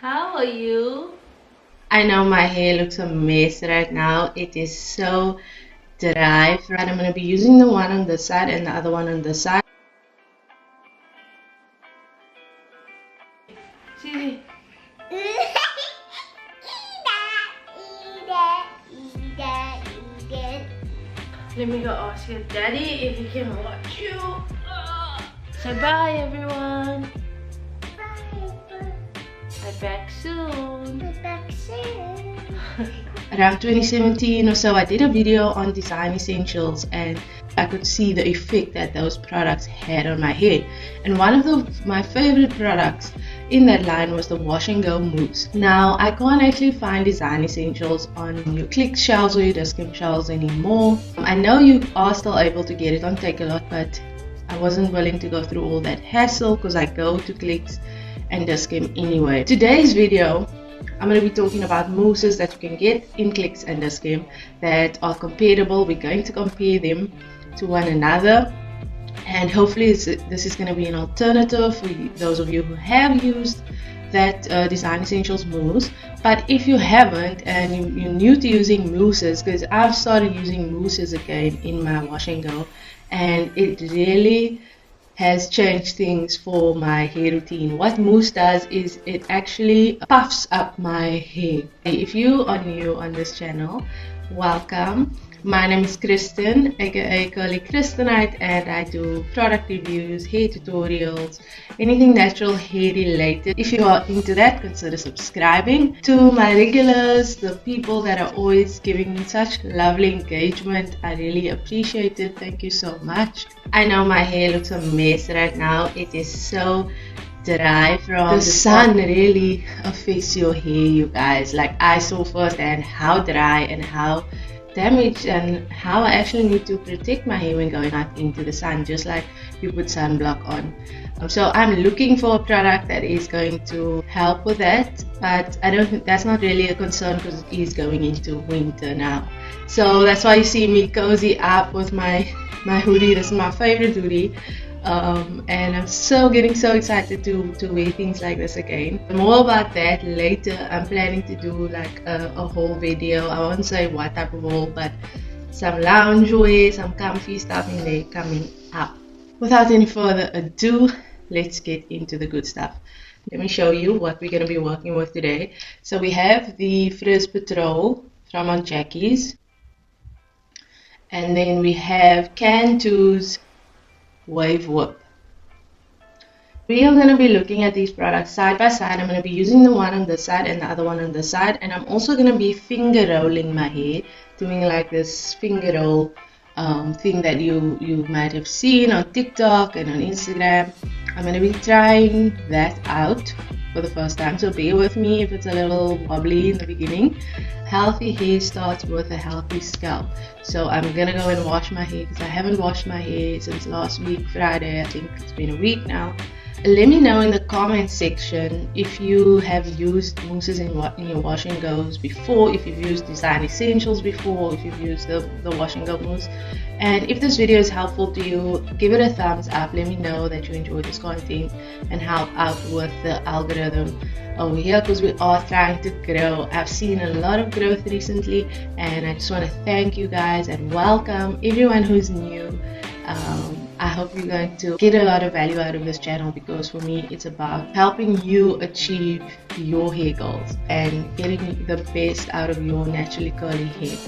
How are you? I know my hair looks a mess right now. It is so dry. Right, I'm going to be using the one on this side and the other one on this side. See, let me go ask your daddy if he can watch you. Say bye, everyone. I'm back soon. Around 2017 or so, I did a video on design essentials and I could see the effect that those products had on my hair. And one of my favorite products in that line was the wash and go mousse. Now, I can't actually find design essentials on your Click shelves or your Discount shelves anymore. I know you are still able to get it on Takealot, but I wasn't willing to go through all that hassle because I go to Clicks and Discount anyway. Today's video, I'm going to be talking about mousses that you can get in Clicks and Discount that are comparable. We're going to compare them to one another, and hopefully this is going to be an alternative for those of you who have used that Design Essentials mousse. But if you haven't and you're new to using mousses, because I've started using mousses again in my wash and go, and it really has changed things for my hair routine. What mousse does is it actually puffs up my hair. If you are new on this channel, welcome. My name is Kristen, aka Curly Kristenite, and I do product reviews, hair tutorials, anything natural hair related. If you are into that, consider subscribing. To my regulars, the people that are always giving me such lovely engagement, I really appreciate it. Thank you so much. I know my hair looks a mess right now. It is so dry from the sun. Really affects your hair, you guys. Like, I saw firsthand how dry and how damaged and how I actually need to protect my hair when going out into the sun, just like you put sunblock on. So I'm looking for a product that is going to help with that, but I don't think that's not really a concern because it is going into winter now. So that's why you see me cozy up with my hoodie. This is my favorite hoodie. And I'm getting so excited to wear things like this again. More about that later. I'm planning to do like a whole video. I won't say what type of haul, but some loungewear, some comfy stuff in there coming up. Without any further ado, let's get into the good stuff. Let me show you what we're going to be working with today. So we have the Frizz Patrol from Aunt Jackie's, and then we have Cantu's Wave Whip. We are going to be looking at these products side by side. I'm going to be using the one on this side and the other one on this side, and I'm also going to be finger rolling my hair, doing like this finger roll thing that you might have seen on TikTok and on Instagram. I'm going to be trying that out for the first time, so bear with me if it's a little wobbly in the beginning. Healthy hair starts with a healthy scalp. So I'm gonna go and wash my hair because I haven't washed my hair since last week Friday. I think it's been a week now. Let me know in the comment section if you have used mousses in your wash and goes before, if you've used Design Essentials before, if you've used the wash and go mousse. And if this video is helpful to you, give it a thumbs up. Let me know that you enjoy this content and help out with the algorithm over here, because we are trying to grow. I've seen a lot of growth recently, and I just want to thank you guys and welcome everyone who's new. I hope you're going to get a lot of value out of this channel, because for me it's about helping you achieve your hair goals and getting the best out of your naturally curly hair.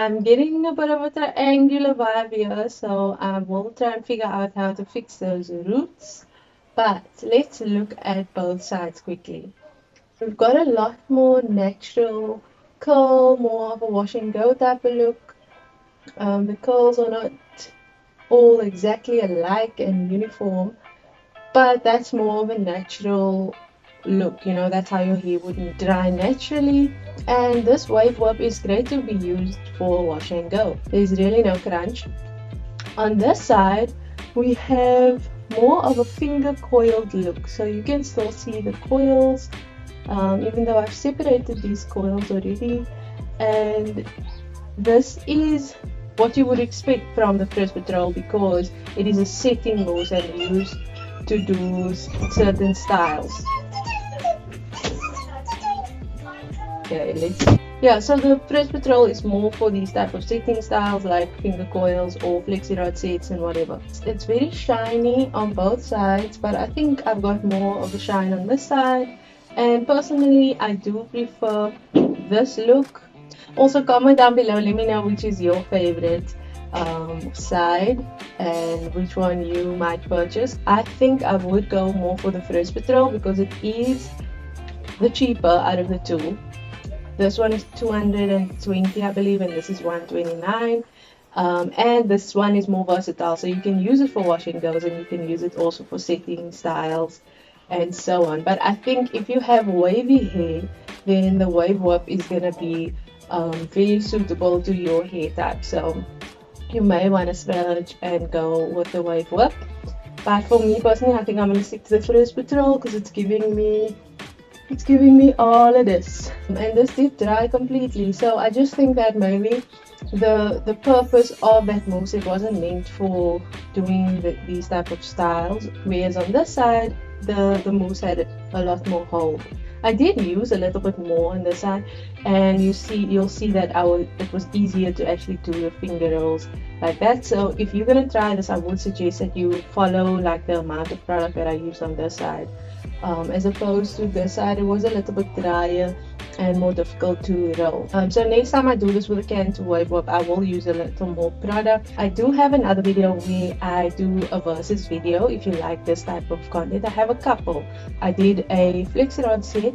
I'm getting a bit of a triangular vibe here, so I will try and figure out how to fix those roots. But let's look at both sides quickly. We've got a lot more natural curl, more of a wash and go type of look. The curls are not all exactly alike and uniform, but that's more of a natural look, that's how your hair would dry naturally. And this wave whip is great to be used for wash and go. There's really no crunch. On this side we have more of a finger coiled look, so you can still see the coils, even though I've separated these coils already. And this is what you would expect from the Frizz Patrol, because it is a setting mousse and used to do certain styles. Okay, so the Frizz Patrol is more for these type of setting styles like finger coils or flexi rod sets and whatever. It's very shiny on both sides, but I think I've got more of a shine on this side, and personally I do prefer this look. Also comment down below, let me know which is your favorite side and which one you might purchase. I think I would go more for the Frizz Patrol because it is the cheaper out of the two. This one is 220 I believe, and this is 129. And this one is more versatile, so you can use it for wash and goes, and you can use it also for setting styles and so on. But I think if you have wavy hair, then the wave whip is gonna be very suitable to your hair type, so you may want to splurge and go with the wave whip. But for me personally, I think I'm gonna stick to the Frizz Patrol because it's giving me all of this, and this did dry completely. So I just think that maybe the purpose of that mousse, it wasn't meant for doing these type of styles, whereas on this side the mousse had a lot more hold. I did use a little bit more on this side, and you'll see that it was easier to actually do your finger rolls like that. So if you're gonna try this, I would suggest that you follow like the amount of product that I used on this side. As opposed to this side, it was a little bit drier and more difficult to roll. So next time I do this with a Cantu wave whip, I will use a little more product. I do have another video where I do a versus video. If you like this type of content, I have a couple. I did a flexi rod set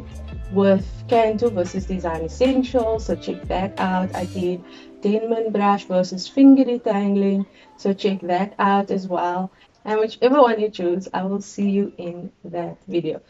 with Cantu versus Design Essentials, so check that out. I did Denman brush versus finger detangling, so check that out as well. And whichever one you choose, I will see you in that video.